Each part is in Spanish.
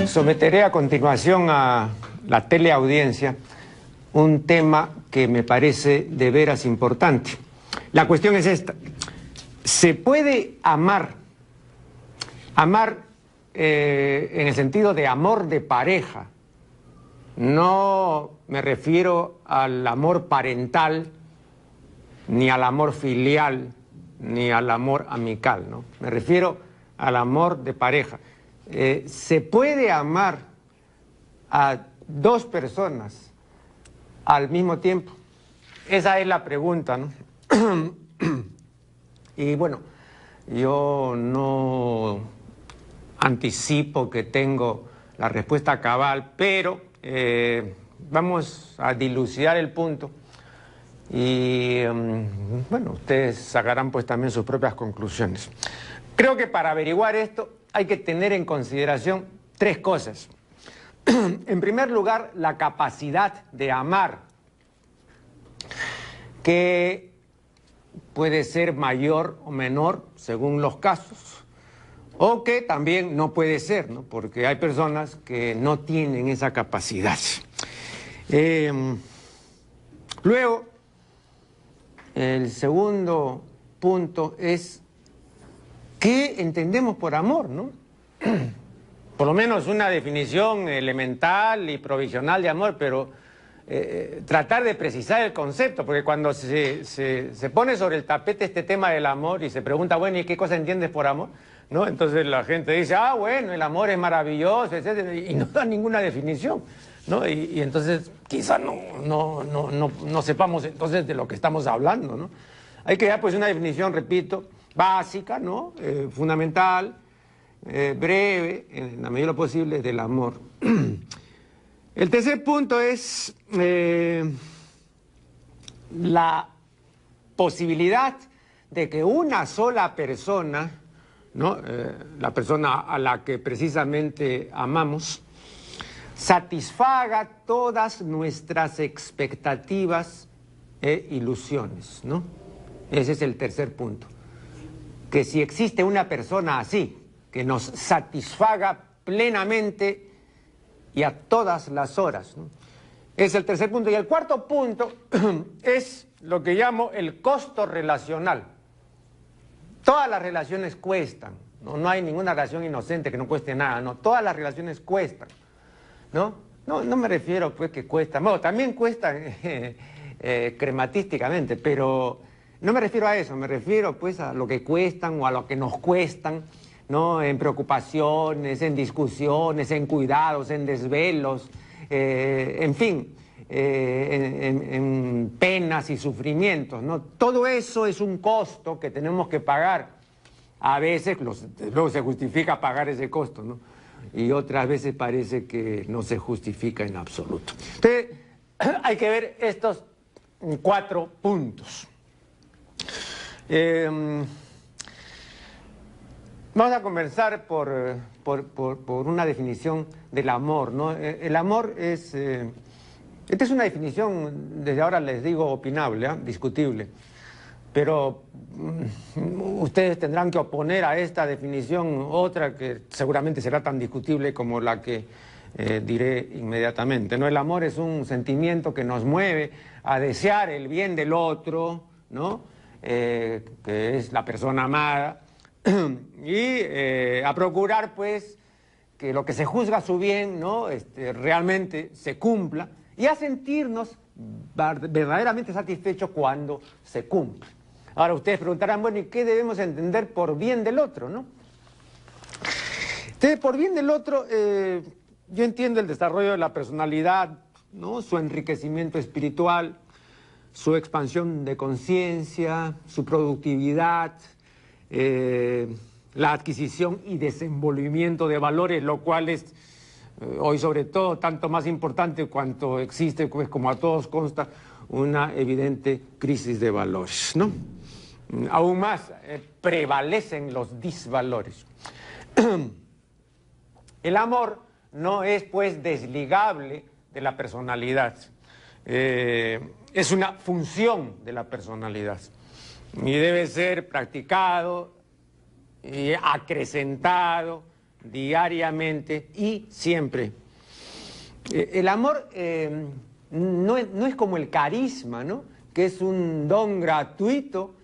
Someteré a continuación a la teleaudiencia un tema que me parece de veras importante. La cuestión es esta: ¿se puede amar en el sentido de amor de pareja? No me refiero al amor parental, ni al amor filial, ni al amor amical, ¿no? Me refiero al amor de pareja. ¿Se puede amar a dos personas al mismo tiempo? Esa es la pregunta, ¿no? Y bueno, yo no anticipo que tengo la respuesta cabal, pero vamos a dilucidar el punto y bueno, ustedes sacarán pues también sus propias conclusiones. Creo que para averiguar esto hay que tener en consideración tres cosas. En primer lugar, la capacidad de amar, que puede ser mayor o menor según los casos, o que también no puede ser, ¿no? Porque hay personas que no tienen esa capacidad. Luego, el segundo punto es ¿qué entendemos por amor, no? Por lo menos una definición elemental y provisional de amor, pero tratar de precisar el concepto, porque cuando se pone sobre el tapete este tema del amor y se pregunta, bueno, ¿y qué cosa entiendes por amor? ¿No? Entonces la gente dice, ah, bueno, el amor es maravilloso, etcétera, y no da ninguna definición, ¿no? Y entonces quizá no sepamos entonces de lo que estamos hablando, ¿no? Hay que dar pues una definición, repito, básica, ¿no? Fundamental, breve, en la medida de lo posible, del amor. El tercer punto es la posibilidad de que una sola persona, ¿no? La persona a la que precisamente amamos, satisfaga todas nuestras expectativas e ilusiones, ¿no? Ese es el tercer punto. Que si existe una persona así, que nos satisfaga plenamente y a todas las horas, ¿no? Es el tercer punto. Y el cuarto punto es lo que llamo el costo relacional. Todas las relaciones cuestan, ¿no? No hay ninguna relación inocente que no cueste nada, no. Todas las relaciones cuestan, ¿no? No me refiero pues que cuestan, bueno, también cuestan crematísticamente, pero no me refiero a eso, me refiero pues a lo que cuestan o a lo que nos cuestan, ¿no? En preocupaciones, en discusiones, en cuidados, en desvelos, en fin, en penas y sufrimientos, ¿no? Todo eso es un costo que tenemos que pagar. A veces luego se justifica pagar ese costo, ¿no? Y otras veces parece que no se justifica en absoluto. Entonces, hay que ver estos 4 puntos. Vamos a comenzar por una definición del amor, ¿no? El amor es... esta es una definición, desde ahora les digo, opinable, ¿eh? Discutible. Pero ustedes tendrán que oponer a esta definición otra que seguramente será tan discutible como la que diré inmediatamente, ¿no? El amor es un sentimiento que nos mueve a desear el bien del otro, ¿no? Que es la persona amada, y a procurar, pues, que lo que se juzga su bien, ¿no? Realmente se cumpla, y a sentirnos verdaderamente satisfechos cuando se cumple. Ahora ustedes preguntarán, bueno, ¿y qué debemos entender por bien del otro, no? Entonces, por bien del otro, yo entiendo el desarrollo de la personalidad, ¿no? Su enriquecimiento espiritual, su expansión de conciencia, su productividad, la adquisición y desenvolvimiento de valores, lo cual es hoy sobre todo tanto más importante cuanto existe, pues, como a todos consta, una evidente crisis de valores, ¿no? Aún más prevalecen los disvalores. El amor no es, pues, desligable de la personalidad. Es una función de la personalidad y debe ser practicado y acrecentado diariamente y siempre. El amor no es como el carisma, ¿no? Que es un don gratuito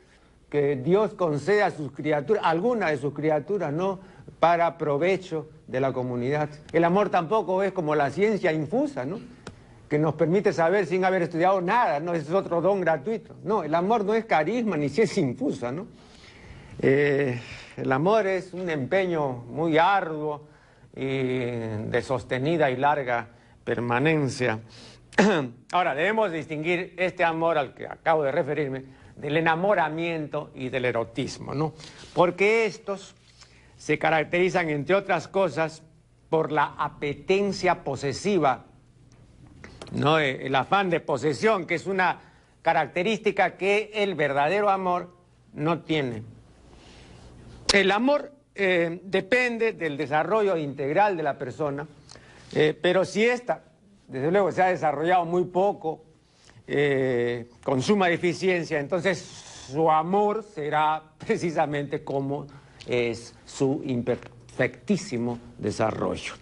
que Dios concede a sus criaturas, algunas de sus criaturas, ¿no? Para provecho de la comunidad. El amor tampoco es como la ciencia infusa, ¿no? Que nos permite saber sin haber estudiado nada, ¿no? Ese es otro don gratuito. No, el amor no es carisma ni ciencia infusa, ¿no? El amor es un empeño muy arduo y de sostenida y larga permanencia. Ahora, debemos distinguir este amor al que acabo de referirme del enamoramiento y del erotismo, ¿no? Porque estos se caracterizan, entre otras cosas, por la apetencia posesiva, ¿no? El afán de posesión, que es una característica que el verdadero amor no tiene. El amor depende del desarrollo integral de la persona, pero si ésta, desde luego, se ha desarrollado muy poco, con suma deficiencia, entonces su amor será precisamente como es su imperfectísimo desarrollo.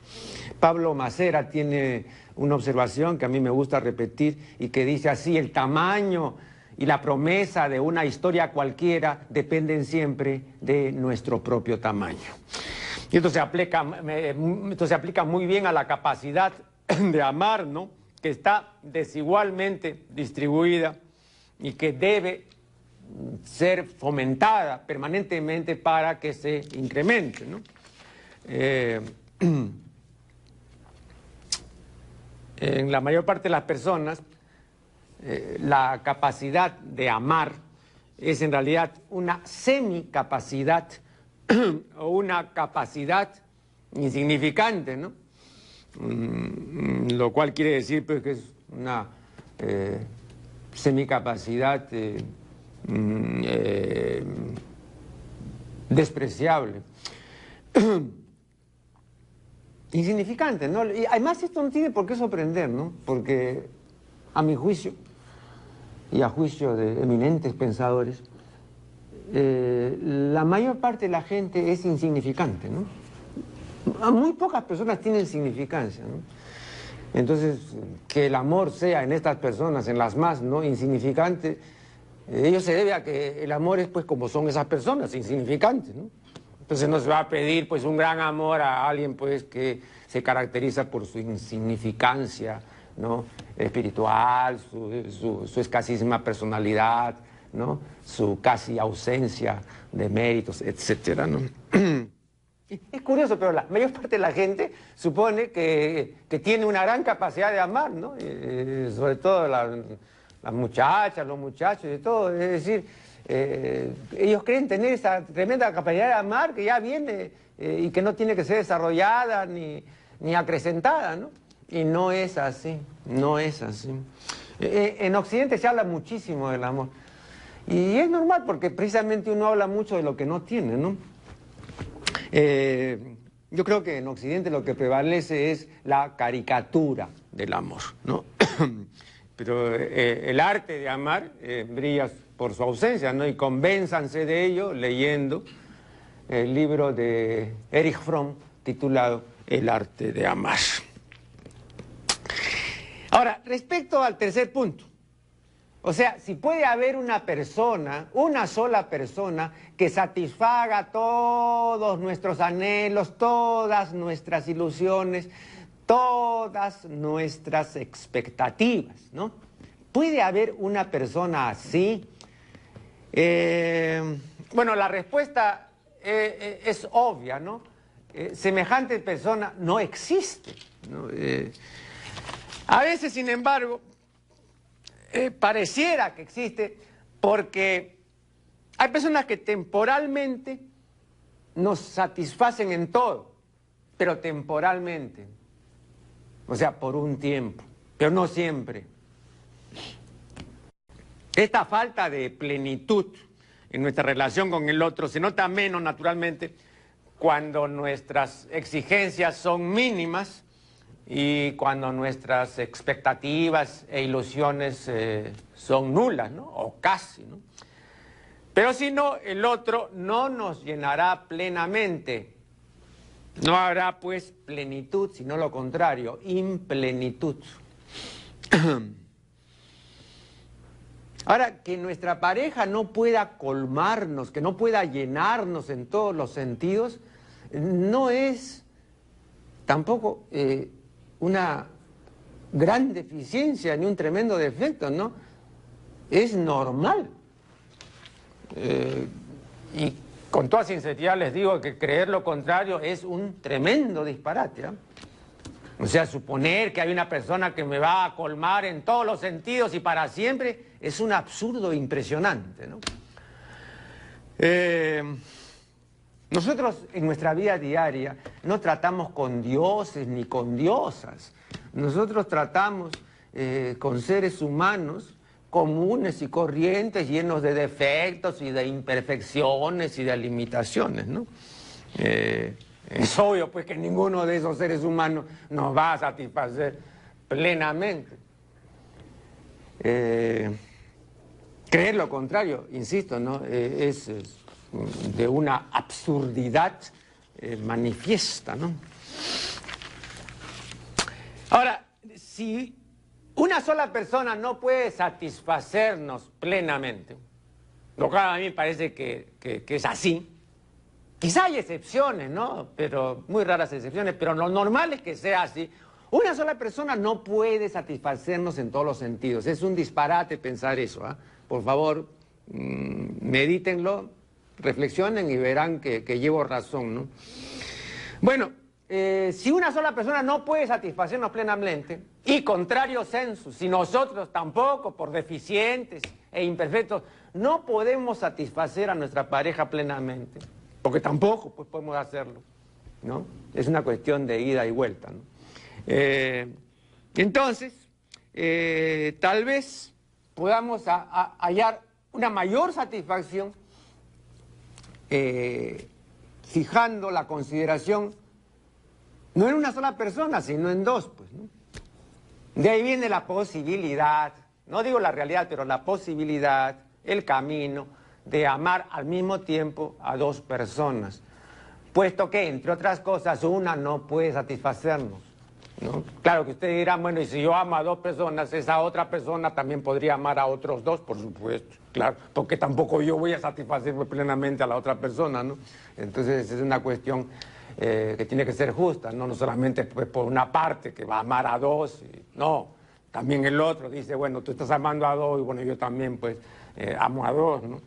Pablo Macera tiene una observación que a mí me gusta repetir y que dice así: el tamaño y la promesa de una historia cualquiera dependen siempre de nuestro propio tamaño. Y esto se aplica muy bien a la capacidad de amar, ¿no? Que está desigualmente distribuida y que debe ser fomentada permanentemente para que se incremente, ¿no? En la mayor parte de las personas, la capacidad de amar es en realidad una semicapacidad o una capacidad insignificante, ¿no? Lo cual quiere decir, pues, que es una semicapacidad despreciable. Insignificante, ¿no? Y además esto no tiene por qué sorprender, ¿no? Porque a mi juicio y a juicio de eminentes pensadores, la mayor parte de la gente es insignificante, ¿no? Muy pocas personas tienen significancia, ¿no? Entonces, que el amor sea en estas personas, en las más, ¿no?, insignificante, ello se debe a que el amor es, pues, como son esas personas, insignificantes, ¿no? Entonces no se va a pedir, pues, un gran amor a alguien, pues, que se caracteriza por su insignificancia, ¿no?, espiritual, su escasísima personalidad, ¿no?, su casi ausencia de méritos, etcétera, ¿no? Es curioso, pero la mayor parte de la gente supone que tiene una gran capacidad de amar, ¿no? Sobre todo las muchachas, los muchachos y todo. Es decir, ellos creen tener esa tremenda capacidad de amar que ya viene y que no tiene que ser desarrollada ni acrecentada, ¿no? Y no es así, no es así. En Occidente se habla muchísimo del amor. Y es normal porque precisamente uno habla mucho de lo que no tiene, ¿no? Yo creo que en Occidente lo que prevalece es la caricatura del amor, ¿no? Pero el arte de amar brilla por su ausencia, ¿no? Y convénzanse de ello leyendo el libro de Erich Fromm titulado El arte de amar. Ahora, respecto al tercer punto, o sea, si puede haber una persona, una sola persona, que satisfaga todos nuestros anhelos, todas nuestras ilusiones, todas nuestras expectativas, ¿no? ¿Puede haber una persona así? Bueno, la respuesta es obvia, ¿no? Semejante persona no existe, ¿no? A veces, sin embargo, pareciera que existe porque hay personas que temporalmente nos satisfacen en todo, pero temporalmente, o sea, por un tiempo, pero no siempre. Esta falta de plenitud en nuestra relación con el otro se nota menos, naturalmente, cuando nuestras exigencias son mínimas y cuando nuestras expectativas e ilusiones son nulas, ¿no? O casi, ¿no? Pero si no, el otro no nos llenará plenamente. No habrá, pues, plenitud, sino lo contrario, implenitud. Ahora, que nuestra pareja no pueda colmarnos, que no pueda llenarnos en todos los sentidos, no es tampoco una gran deficiencia ni un tremendo defecto, ¿no? Es normal. Y con toda sinceridad les digo que creer lo contrario es un tremendo disparate, ¿eh? O sea, suponer que hay una persona que me va a colmar en todos los sentidos y para siempre es un absurdo impresionante, ¿no? Nosotros en nuestra vida diaria no tratamos con dioses ni con diosas. Nosotros tratamos con seres humanos comunes y corrientes, llenos de defectos y de imperfecciones y de limitaciones, ¿no? Es obvio, pues, que ninguno de esos seres humanos nos va a satisfacer plenamente. Creer lo contrario, insisto, ¿no? Es de una absurdidad manifiesta, ¿no? Ahora, si una sola persona no puede satisfacernos plenamente, lo cual a mí me parece que es así. Quizá hay excepciones, ¿no? Pero muy raras excepciones, pero lo normal es que sea así. Una sola persona no puede satisfacernos en todos los sentidos. Es un disparate pensar eso, ¿eh? Por favor, medítenlo, reflexionen y verán que llevo razón, ¿no? Bueno, si una sola persona no puede satisfacernos plenamente, y contrario sensu, si nosotros tampoco, por deficientes e imperfectos, no podemos satisfacer a nuestra pareja plenamente, porque tampoco pues, podemos hacerlo, ¿no? Es una cuestión de ida y vuelta, ¿no? Entonces, tal vez podamos hallar una mayor satisfacción fijando la consideración no en una sola persona, sino en dos, pues, ¿no? De ahí viene la posibilidad, no digo la realidad, pero la posibilidad, el camino de amar al mismo tiempo a dos personas, puesto que, entre otras cosas, una no puede satisfacernos, ¿no? Claro que ustedes dirán, bueno, y si yo amo a dos personas, esa otra persona también podría amar a otros dos, por supuesto, claro, porque tampoco yo voy a satisfacerme plenamente a la otra persona, ¿no? Entonces es una cuestión que tiene que ser justa, ¿no? No solamente pues, por una parte que va a amar a dos, no, también el otro dice, bueno, tú estás amando a dos y bueno, yo también pues amo a dos, ¿no?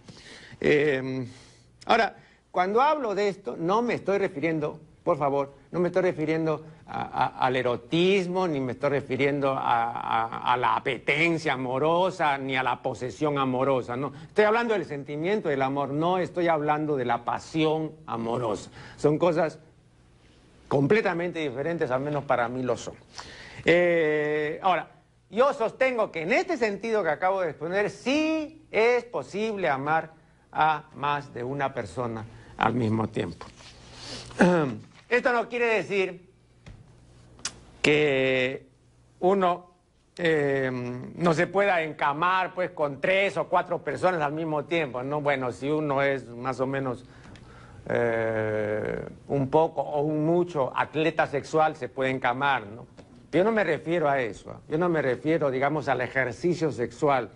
Ahora, cuando hablo de esto, no me estoy refiriendo, por favor, no me estoy refiriendo al erotismo, ni me estoy refiriendo a la apetencia amorosa, ni a la posesión amorosa, no. Estoy hablando del sentimiento del amor, no estoy hablando de la pasión amorosa. Son cosas completamente diferentes, al menos para mí lo son. Ahora, yo sostengo que en este sentido que acabo de exponer, sí es posible amar a más de una persona al mismo tiempo. Esto no quiere decir que uno no se pueda encamar pues con 3 o 4 personas al mismo tiempo, ¿no? Bueno, si uno es más o menos un poco o un mucho atleta sexual se puede encamar, ¿no? Yo no me refiero a eso, ¿eh? Yo no me refiero, digamos, al ejercicio sexual,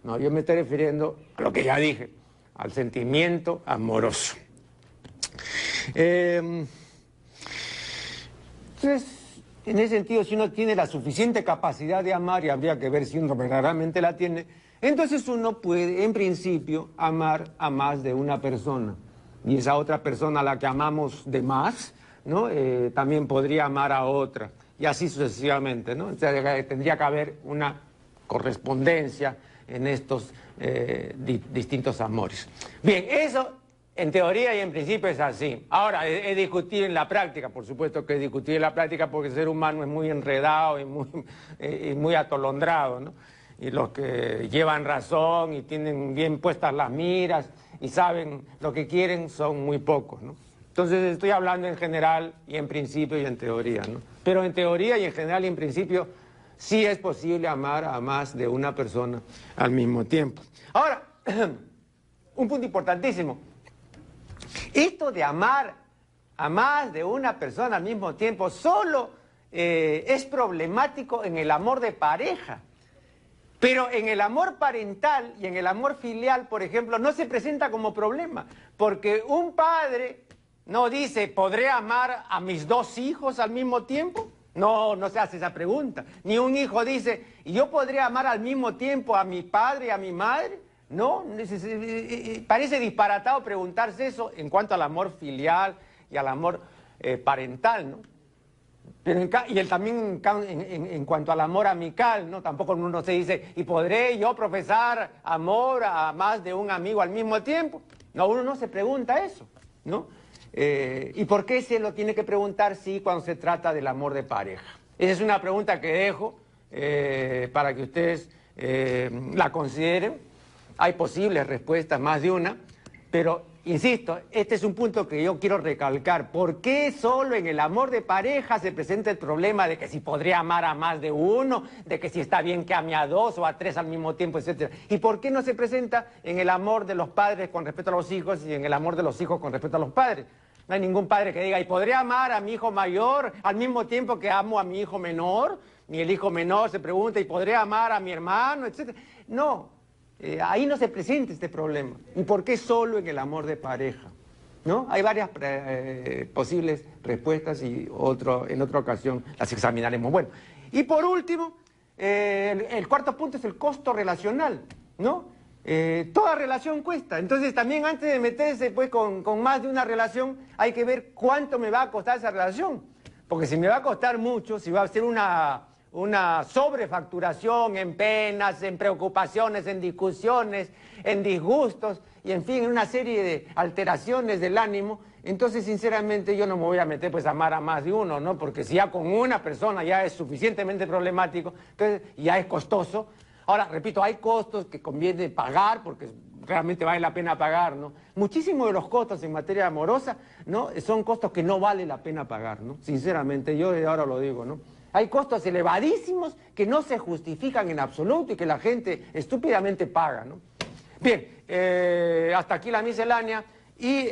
no, yo me estoy refiriendo a lo que ya dije, al sentimiento amoroso. Entonces, en ese sentido, si uno tiene la suficiente capacidad de amar, y habría que ver si uno verdaderamente la tiene, entonces uno puede, en principio, amar a más de una persona. Y esa otra persona a la que amamos de más, ¿no? También podría amar a otra, y así sucesivamente, ¿no? O sea, tendría que haber una correspondencia en estos distintos amores. Bien, eso en teoría y en principio es así. Ahora, es discutir en la práctica, por supuesto que es discutir en la práctica porque el ser humano es muy enredado y muy atolondrado, ¿no? Y los que llevan razón y tienen bien puestas las miras y saben lo que quieren son muy pocos, ¿no? Entonces estoy hablando en general y en principio y en teoría, ¿no? Pero en teoría y en general y en principio sí es posible amar a más de una persona al mismo tiempo. Ahora, un punto importantísimo. Esto de amar a más de una persona al mismo tiempo solo es problemático en el amor de pareja. Pero en el amor parental y en el amor filial, por ejemplo, no se presenta como problema. Porque un padre no dice, ¿podré amar a mis dos hijos al mismo tiempo? No, no se hace esa pregunta. Ni un hijo dice, ¿y yo podré amar al mismo tiempo a mi padre y a mi madre? No, parece disparatado preguntarse eso en cuanto al amor filial y al amor parental, ¿no? Pero también en cuanto al amor amical, ¿no? Tampoco uno se dice, ¿y podré yo profesar amor a más de un amigo al mismo tiempo? No, uno no se pregunta eso, ¿no? ¿Y por qué se lo tiene que preguntar sí cuando se trata del amor de pareja? Esa es una pregunta que dejo para que ustedes la consideren. Hay posibles respuestas, más de una, pero insisto, este es un punto que yo quiero recalcar. ¿Por qué solo en el amor de pareja se presenta el problema de que si podría amar a más de uno, de que si está bien que ame a dos o a tres al mismo tiempo, etcétera? ¿Y por qué no se presenta en el amor de los padres con respecto a los hijos y en el amor de los hijos con respecto a los padres? No hay ningún padre que diga, ¿y podría amar a mi hijo mayor al mismo tiempo que amo a mi hijo menor? Ni el hijo menor se pregunta, ¿y podría amar a mi hermano, etcétera? No. Ahí no se presenta este problema. ¿Y por qué solo en el amor de pareja? ¿No? Hay varias posibles respuestas y en otra ocasión las examinaremos. Bueno, y por último, el cuarto punto es el costo relacional, ¿no? Toda relación cuesta. Entonces también antes de meterse pues, con más de una relación hay que ver cuánto me va a costar esa relación. Porque si me va a costar mucho, si va a ser una sobrefacturación en penas, en preocupaciones, en discusiones, en disgustos y en fin, en una serie de alteraciones del ánimo, entonces sinceramente yo no me voy a meter pues a amar a más de uno, ¿no? Porque si ya con una persona ya es suficientemente problemático, entonces ya es costoso. Ahora, repito, hay costos que conviene pagar porque realmente vale la pena pagar, ¿no? Muchísimos de los costos en materia amorosa, ¿no? Son costos que no vale la pena pagar, ¿no? Sinceramente, yo de ahora lo digo, ¿no? Hay costos elevadísimos que no se justifican en absoluto y que la gente estúpidamente paga, ¿no? Bien, hasta aquí la miscelánea y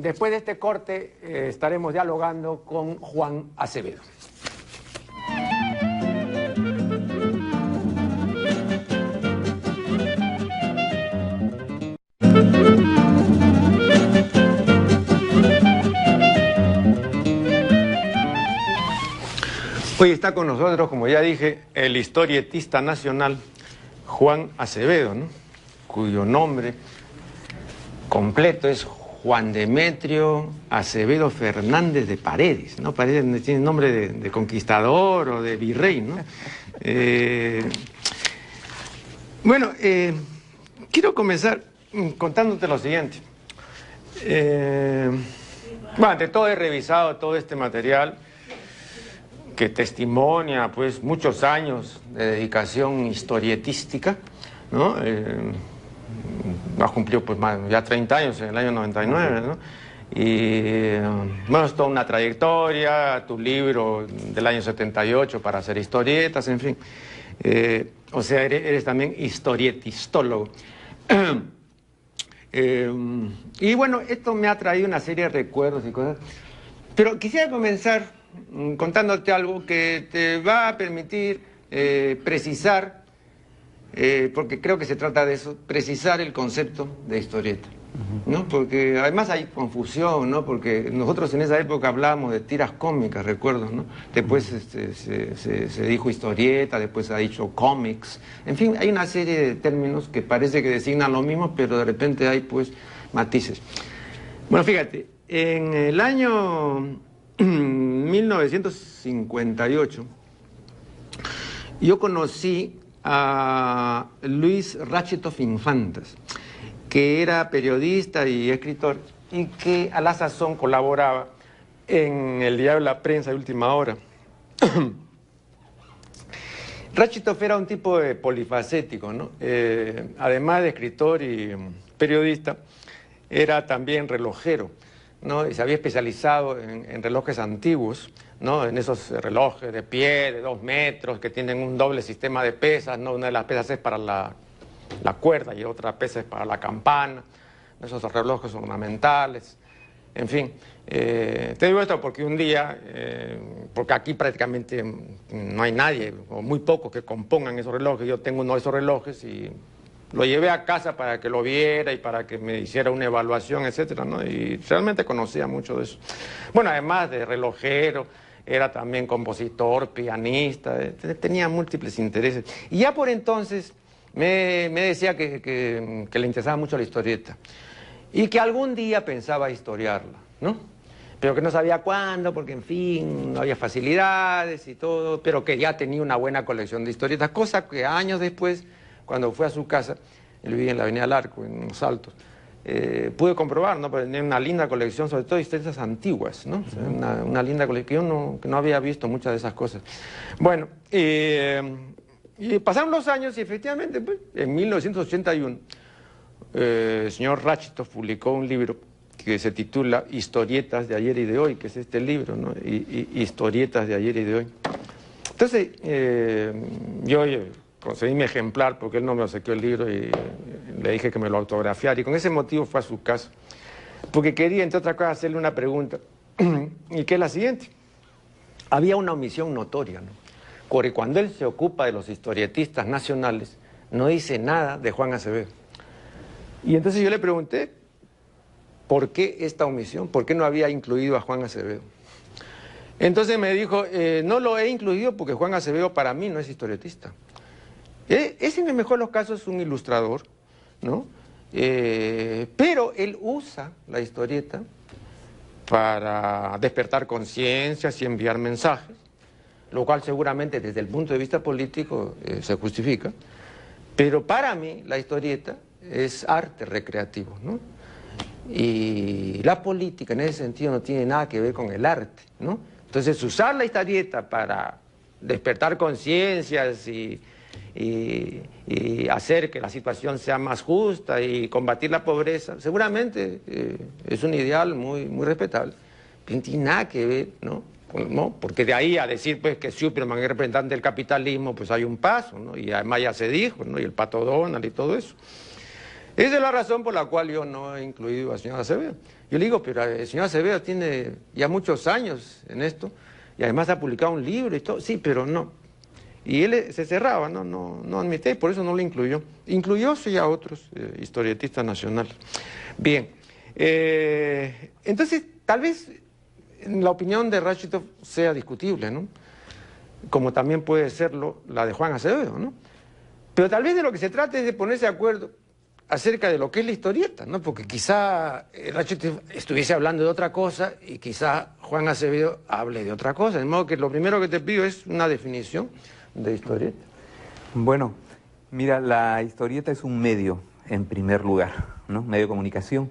después de este corte estaremos dialogando con Juan Acevedo. Hoy está con nosotros, como ya dije, el historietista nacional Juan Acevedo, ¿no? Cuyo nombre completo es Juan Demetrio Acevedo Fernández de Paredes, ¿no? Tiene nombre de conquistador o de virrey, ¿no? Bueno, quiero comenzar contándote lo siguiente. Bueno, ante todo he revisado todo este material que testimonia pues muchos años de dedicación historietística, ¿no? Ha cumplido pues ya 30 años en el año 99, ¿no? Y bueno, es toda una trayectoria, tu libro del año 78 para hacer historietas, en fin. O sea, eres también historietistólogo. Y bueno, esto me ha traído una serie de recuerdos y cosas. Pero quisiera comenzar contándote algo que te va a permitir precisar, porque creo que se trata de eso, precisar el concepto de historieta, ¿no? Porque además hay confusión, ¿no? Porque nosotros en esa época hablábamos de tiras cómicas, recuerdo, ¿no? Después se dijo historieta, después se ha dicho cómics, en fin, hay una serie de términos que parece que designan lo mismo, pero de repente hay pues matices. Bueno, fíjate, en el año 1958 yo conocí a Luis Ratchetoff Infantas, que era periodista y escritor y que a la sazón colaboraba en el diario La Prensa de Última Hora. Ratchetoff era un tipo polifacético, ¿no? Además de escritor y periodista, era también relojero, ¿no? Y se había especializado en relojes antiguos, ¿no? En esos relojes de pie, de 2 metros, que tienen un doble sistema de pesas, ¿no? Una de las pesas es para la cuerda y otra pesa es para la campana, esos relojes ornamentales, en fin. Te digo esto porque un día, porque aquí prácticamente no hay nadie, o muy pocos que compongan esos relojes, yo tengo uno de esos relojes y lo llevé a casa para que lo viera y para que me hiciera una evaluación, etcétera, ¿no? Y realmente conocía mucho de eso. Bueno, además de relojero, era también compositor, pianista, tenía múltiples intereses. Y ya por entonces me decía que le interesaba mucho la historieta y que algún día pensaba historiarla, ¿no? Pero que no sabía cuándo, porque en fin, no había facilidades y todo, pero que ya tenía una buena colección de historietas, cosa que años después, cuando fue a su casa, él vivía en la Avenida del Arco, en Los Altos, pude comprobar, ¿no? Porque tenía una linda colección, sobre todo de historietas antiguas, ¿no? O sea, una linda colección, que no había visto muchas de esas cosas. Bueno, y pasaron los años y efectivamente, pues, en 1981, el señor Rachitoff publicó un libro que se titula Historietas de ayer y de hoy, que es este libro, ¿no? Historietas de ayer y de hoy. Entonces, yo conseguí mi ejemplar porque él no me obsequió el libro y le dije que me lo autografiara y con ese motivo fue a su casa. Porque quería, entre otras cosas, hacerle una pregunta y que es la siguiente. Había una omisión notoria, ¿no? Porque cuando él se ocupa de los historietistas nacionales, no dice nada de Juan Acevedo. Y entonces yo le pregunté, ¿por qué esta omisión? ¿Por qué no había incluido a Juan Acevedo? Entonces me dijo, no lo he incluido porque Juan Acevedo para mí no es historietista. Es en el mejor de los casos un ilustrador, ¿no? Pero él usa la historieta para despertar conciencias y enviar mensajes, lo cual seguramente desde el punto de vista político se justifica, pero para mí la historieta es arte recreativo, ¿no? Y la política en ese sentido no tiene nada que ver con el arte, ¿no? Entonces usar la historieta para despertar conciencias y hacer que la situación sea más justa y combatir la pobreza, seguramente es un ideal muy respetable, pero no tiene nada que ver, ¿no? Porque de ahí a decir pues que Superman es representante del capitalismo, pues hay un paso, ¿no? Y además ya se dijo, ¿no? Y el Pato Donald y todo eso. Esa es la razón por la cual yo no he incluido al señor Acevedo. Yo le digo, pero el señor Acevedo tiene ya muchos años en esto y además ha publicado un libro y todo, sí, pero no. Y él se cerraba, no admitía y por eso no lo incluyó. Incluyó sí a otros historietistas nacionales. Bien, entonces tal vez la opinión de Rachitoff sea discutible, ¿no? Como también puede serlo la de Juan Acevedo, ¿no? Pero tal vez de lo que se trata es de ponerse de acuerdo acerca de lo que es la historieta, ¿no? Porque quizá Rachitoff estuviese hablando de otra cosa y quizá Juan Acevedo hable de otra cosa. De modo que lo primero que te pido es una definición de historieta. Bueno, mira, la historieta es un medio, en primer lugar, ¿no? Medio de comunicación.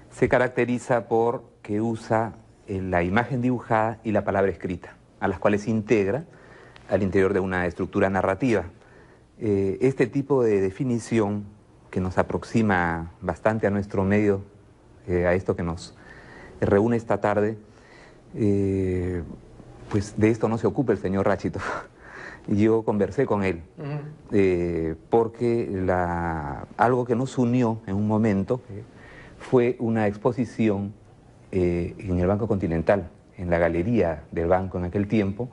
Se caracteriza por que usa la imagen dibujada y la palabra escrita, a las cuales integra al interior de una estructura narrativa. Este tipo de definición que nos aproxima bastante a nuestro medio, a esto que nos reúne esta tarde, pues de esto no se ocupa el señor Rachitoff. Yo conversé con él, porque algo que nos unió en un momento fue una exposición en el Banco Continental, en la galería del banco en aquel tiempo,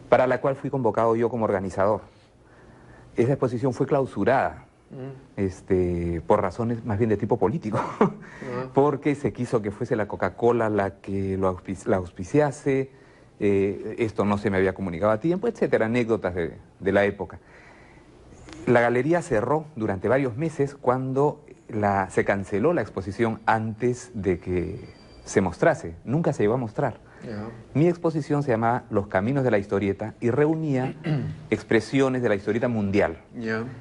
para la cual fui convocado yo como organizador. Esa exposición fue clausurada, por razones más bien de tipo político, porque se quiso que fuese la Coca-Cola la que la auspiciase, esto no se me había comunicado a tiempo, etcétera, anécdotas de la época. La galería cerró durante varios meses cuando se canceló la exposición antes de que se mostrase, nunca se llegó a mostrar. Mi exposición se llamaba Los Caminos de la Historieta y reunía expresiones de la historieta mundial,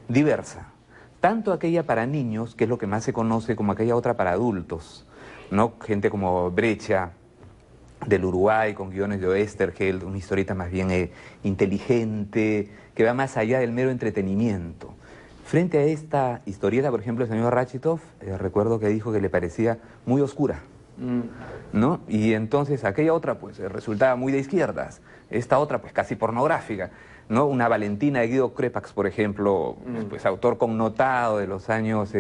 diversa. Tanto aquella para niños, que es lo que más se conoce, como aquella otra para adultos, ¿no? Gente como Brecha, del Uruguay, con guiones de Oesterheld, una historieta más bien inteligente, que va más allá del mero entretenimiento. Frente a esta historieta, por ejemplo, el señor Rachitoff, recuerdo que dijo que le parecía muy oscura, ¿no? Y entonces aquella otra pues resultaba muy de izquierdas, esta otra pues casi pornográfica, ¿no? Una Valentina de Guido Crepax, por ejemplo, pues autor connotado de los años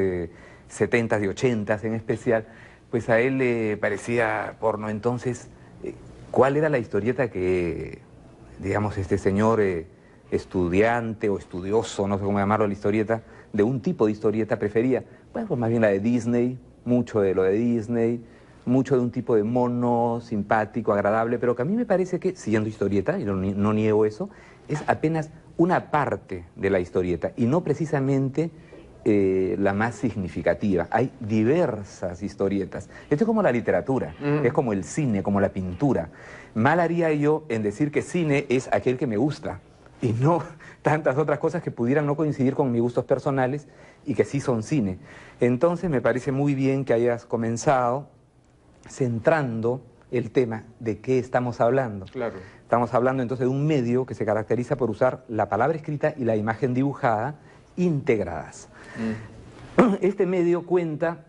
70 y 80 en especial, pues a él le parecía porno. Entonces, ¿cuál era la historieta que, digamos, este señor estudiante o estudioso, no sé cómo llamarlo, la historieta, de un tipo de historieta prefería? Bueno, pues más bien la de Disney, mucho de lo de Disney, mucho de un tipo de mono, simpático, agradable, pero que a mí me parece que, siendo historieta, y no niego eso, es apenas una parte de la historieta, y no precisamente la más significativa. Hay diversas historietas. Esto es como la literatura, es como el cine, como la pintura. Mal haría yo en decir que cine es aquel que me gusta, y no tantas otras cosas que pudieran no coincidir con mis gustos personales y que sí son cine. Entonces me parece muy bien que hayas comenzado centrando el tema de qué estamos hablando. Claro. Estamos hablando entonces de un medio que se caracteriza por usar la palabra escrita y la imagen dibujada integradas. Este medio cuenta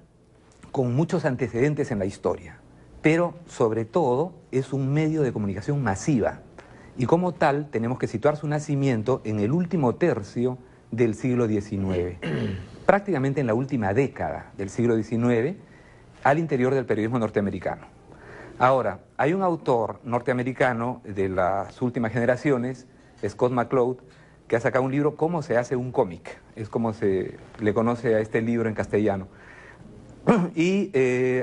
con muchos antecedentes en la historia, pero sobre todo es un medio de comunicación masiva, y como tal tenemos que situar su nacimiento en el último tercio del siglo XIX, prácticamente en la última década del siglo XIX, al interior del periodismo norteamericano. Ahora, hay un autor norteamericano de las últimas generaciones, Scott McCloud, que ha sacado un libro, ¿Cómo se hace un cómic? Es como se le conoce a este libro en castellano. Y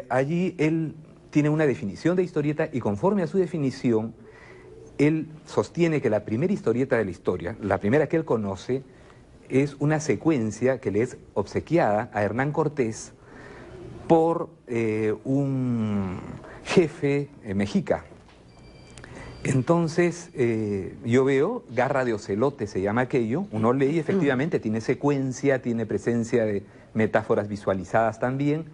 allí él tiene una definición de historieta, y conforme a su definición, él sostiene que la primera historieta de la historia, la primera que él conoce, es una secuencia que le es obsequiada a Hernán Cortés por un jefe mexica. Entonces, yo veo, Garra de Ocelote se llama aquello, uno lee y efectivamente tiene secuencia, tiene presencia de metáforas visualizadas también,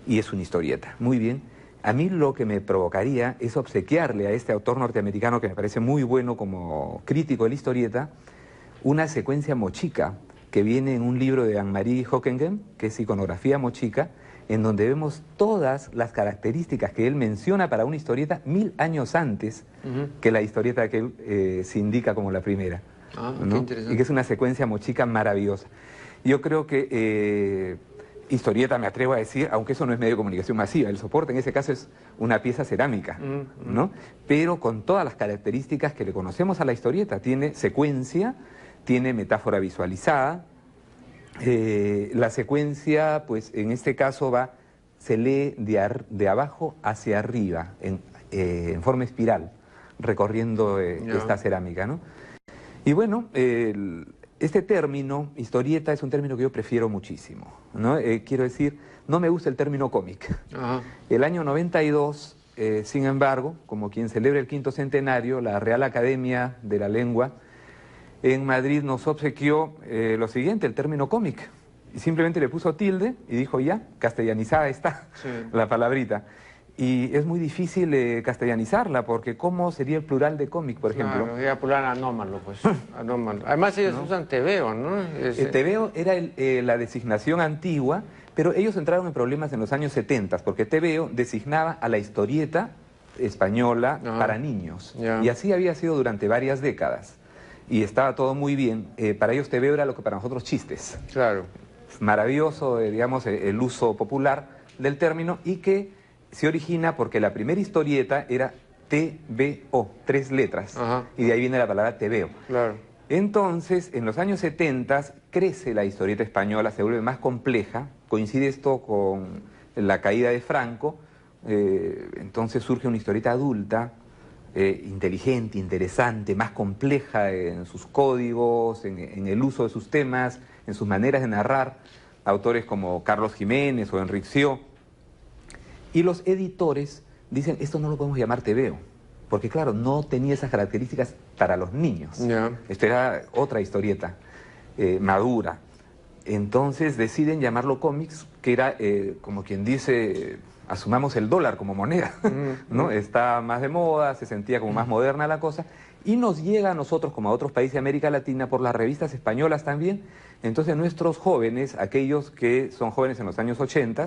y es una historieta. Muy bien. A mí lo que me provocaría es obsequiarle a este autor norteamericano, que me parece muy bueno como crítico de la historieta, una secuencia mochica que viene en un libro de Anne-Marie Hockenheim, que es Iconografía Mochica, en donde vemos todas las características que él menciona para una historieta 1000 años antes que la historieta que él se indica como la primera. ¿No? Qué interesante. Y que es una secuencia mochica maravillosa. Yo creo que historieta, me atrevo a decir, aunque eso no es medio de comunicación masiva, el soporte en ese caso es una pieza cerámica, ¿no? Pero con todas las características que le conocemos a la historieta. Tiene secuencia, tiene metáfora visualizada. La secuencia, pues en este caso se lee de abajo hacia arriba, en forma espiral, recorriendo esta cerámica, ¿no? Y bueno, este término, historieta, es un término que yo prefiero muchísimo, ¿no? Quiero decir, no me gusta el término cómic. El año 92, sin embargo, como quien celebra el 5º centenario, la Real Academia de la Lengua en Madrid nos obsequió lo siguiente, el término cómic, y simplemente le puso tilde y dijo ya, castellanizada está la palabrita. Y es muy difícil castellanizarla, porque ¿cómo sería el plural de cómic, por ejemplo? Claro, sería plural anómalo, pues. Anómalo. Además ellos usan tebeo, ¿no? El tebeo era la designación antigua, pero ellos entraron en problemas en los años 70, porque tebeo designaba a la historieta española para niños. Y así había sido durante varias décadas. Y estaba todo muy bien. Para ellos tebeo era lo que para nosotros chistes. Claro. Maravilloso, digamos, el uso popular del término, y que se origina porque la primera historieta era TVO, 3 letras, y de ahí viene la palabra tebeo. Claro. Entonces, en los años 70 crece la historieta española, se vuelve más compleja, coincide esto con la caída de Franco, entonces surge una historieta adulta, inteligente, interesante, más compleja en sus códigos, en el uso de sus temas, en sus maneras de narrar, autores como Carlos Jiménez o Enric Sió. Y los editores dicen, esto no lo podemos llamar tebeo, porque claro, no tenía esas características para los niños. Esto era otra historieta, madura. Entonces deciden llamarlo cómics, que era, como quien dice, asumamos el dólar como moneda, ¿no? Está más de moda, se sentía como más moderna la cosa, y nos llega a nosotros, como a otros países de América Latina, por las revistas españolas también. Entonces nuestros jóvenes, aquellos que son jóvenes en los años 80,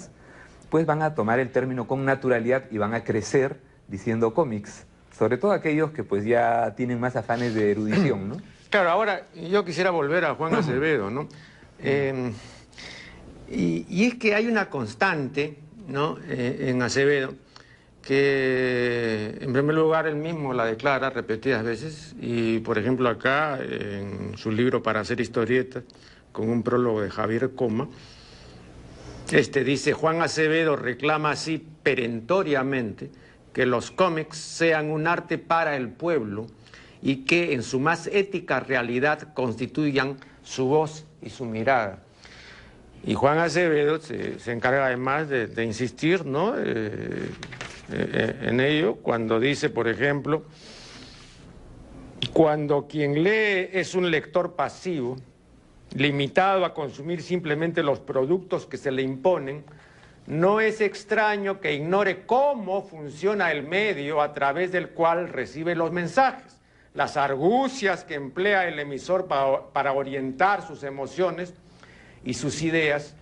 pues van a tomar el término con naturalidad y van a crecer diciendo cómics, sobre todo aquellos que pues ya tienen más afanes de erudición, ¿no? Claro, ahora yo quisiera volver a Juan Acevedo, ¿no? Y es que hay una constante, ¿no? En Acevedo, que en primer lugar él mismo la declara repetidas veces, y por ejemplo acá en su libro Para hacer historietas, con un prólogo de Javier Coma, dice: Juan Acevedo reclama así perentoriamente que los cómics sean un arte para el pueblo y que en su más ética realidad constituyan su voz y su mirada. Y Juan Acevedo se encarga además de insistir, ¿no? En ello, cuando dice, por ejemplo, cuando quien lee es un lector pasivo, limitado a consumir simplemente los productos que se le imponen, no es extraño que ignore cómo funciona el medio a través del cual recibe los mensajes, las argucias que emplea el emisor para orientar sus emociones y sus ideas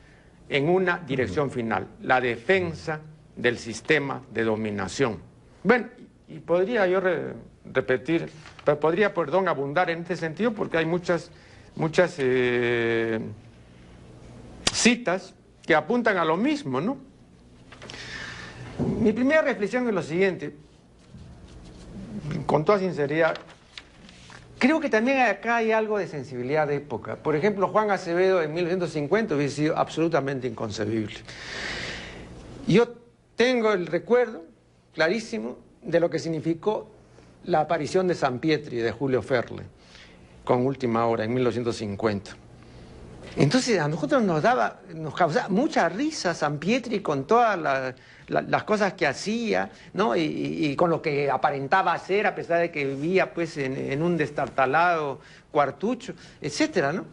en una dirección final, la defensa del sistema de dominación. Bueno, y podría yo repetir, pero podría, perdón, abundar en este sentido, porque hay muchas citas que apuntan a lo mismo, ¿no? Mi primera reflexión es lo siguiente, con toda sinceridad. Creo que también acá hay algo de sensibilidad de época. Por ejemplo, Juan Acevedo en 1950 hubiese sido absolutamente inconcebible. Yo tengo el recuerdo clarísimo de lo que significó la aparición de San Pietri, de Julio Ferle, con Última Hora, en 1950. Entonces a nosotros nos causaba mucha risa San Pietri con todas las cosas que hacía, ¿no? Y con lo que aparentaba hacer, a pesar de que vivía pues en un destartalado cuartucho, etcétera, ¿no?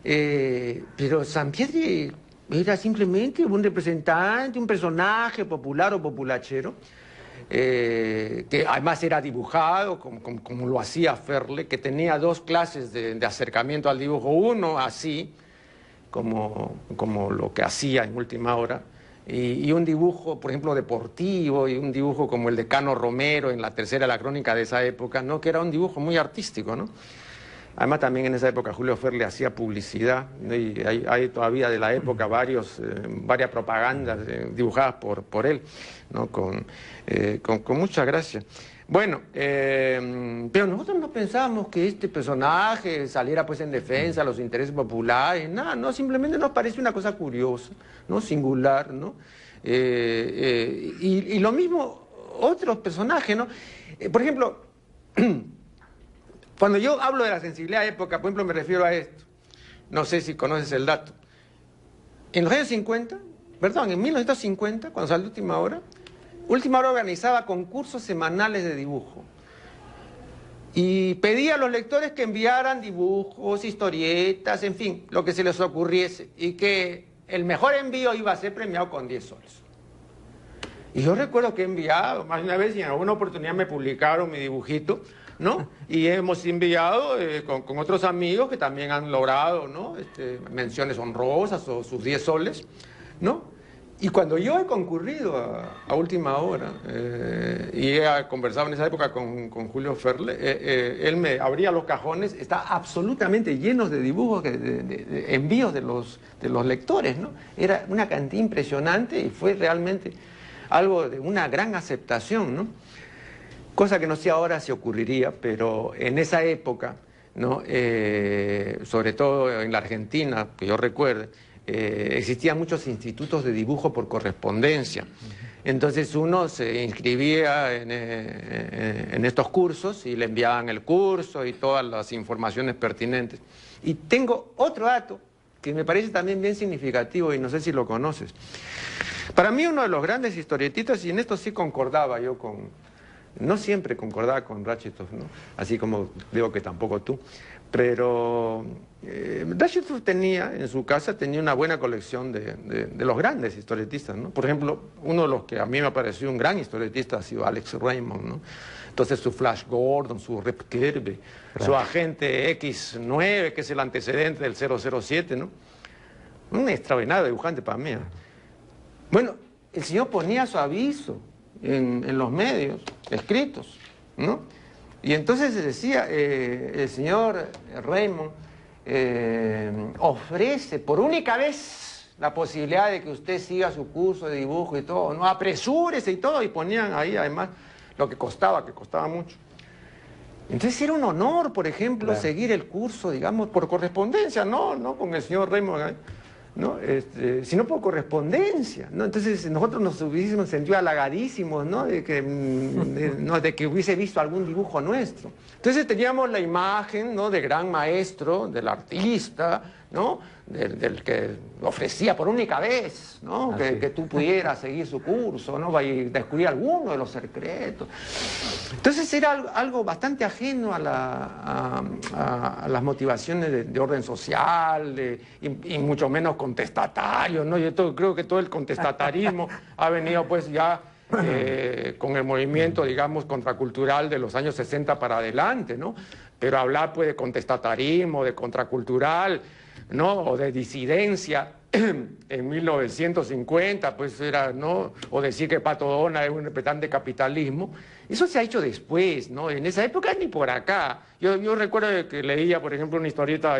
Pero San Pietri era simplemente un representante, un personaje popular o populachero, que además era dibujado como lo hacía Ferle, que tenía dos clases de acercamiento al dibujo, uno así, como lo que hacía en Última Hora, y un dibujo, por ejemplo, deportivo, y un dibujo como el de Cano Romero en la tercera, la crónica de esa época, ¿no? Que era un dibujo muy artístico, ¿no? Además también en esa época Julio Ferle hacía publicidad, ¿no? Y hay todavía de la época varias propagandas dibujadas por él, ¿no? Con mucha gracia. Bueno, pero nosotros no pensábamos que este personaje saliera pues en defensa de los intereses populares, nada, no, simplemente nos parece una cosa curiosa, ¿no? Singular, ¿no? Y lo mismo otros personajes, ¿no? Por ejemplo, cuando yo hablo de la sensibilidad de época, por ejemplo, me refiero a esto, no sé si conoces el dato. En los años 50, perdón, en 1950, cuando salió Última Hora organizaba concursos semanales de dibujo y pedía a los lectores que enviaran dibujos, historietas, en fin, lo que se les ocurriese, y que el mejor envío iba a ser premiado con 10 soles. Y yo recuerdo que he enviado más de una vez, y en alguna oportunidad me publicaron mi dibujito, ¿no? Y hemos enviado con otros amigos que también han logrado, ¿no? Menciones honrosas o sus 10 soles, ¿no? Y cuando yo he concurrido a Última Hora, y he conversado en esa época con Julio Ferle, él me abría los cajones, está absolutamente llenos de dibujos, de envíos de los lectores, ¿no? Era una cantidad impresionante y fue realmente algo de una gran aceptación, ¿no? Cosa que no sé ahora si ocurriría, pero en esa época, ¿no? Sobre todo en la Argentina, que yo recuerde, existían muchos institutos de dibujo por correspondencia. Entonces uno se inscribía en estos cursos y le enviaban el curso y todas las informaciones pertinentes. Y tengo otro dato que me parece también bien significativo y no sé si lo conoces. Para mí uno de los grandes historietistas, y en esto sí concordaba yo no siempre concordaba con Ratchetov, ¿no? Así como digo que tampoco tú, pero Ratchetov en su casa tenía una buena colección de los grandes historietistas, ¿no? Por ejemplo, uno de los que a mí me ha parecido un gran historietista ha sido Alex Raymond, ¿no? Entonces su Flash Gordon, su Rip Kirby, claro, su Agente X9, que es el antecedente del 007, ¿no? Un extraordinario dibujante para mí, ¿no? Bueno, el señor ponía su aviso en los medios escritos, ¿no? Y entonces decía, el señor Raymond ofrece por única vez la posibilidad de que usted siga su curso de dibujo y todo, ¿no? Apresúrese y todo, y ponían ahí además lo que costaba mucho. Entonces era un honor, por ejemplo, claro, seguir el curso, digamos, por correspondencia, no con el señor Raymond, ¿no? Sino por correspondencia, ¿no? Entonces nosotros nos hubiésemos sentido halagadísimos, ¿no? De que hubiese visto algún dibujo nuestro. Entonces teníamos la imagen, ¿no?, del gran maestro, del artista, ¿no?, del que ofrecía por única vez, ¿no?, que tú pudieras seguir su curso, ¿no?, y descubrir alguno de los secretos. Entonces era algo bastante ajeno a las motivaciones de orden social, y mucho menos contestatario, ¿no? Yo creo que todo el contestatarismo ha venido pues ya con el movimiento, digamos, contracultural de los años 60 para adelante, ¿no? Pero hablar pues de contestatarismo, de contracultural, ¿no?, o de disidencia en 1950, pues era, ¿no?, o decir que Pato Donald es un representante de capitalismo, eso se ha hecho después, ¿no? En esa época ni por acá. Yo recuerdo que leía, por ejemplo, una historieta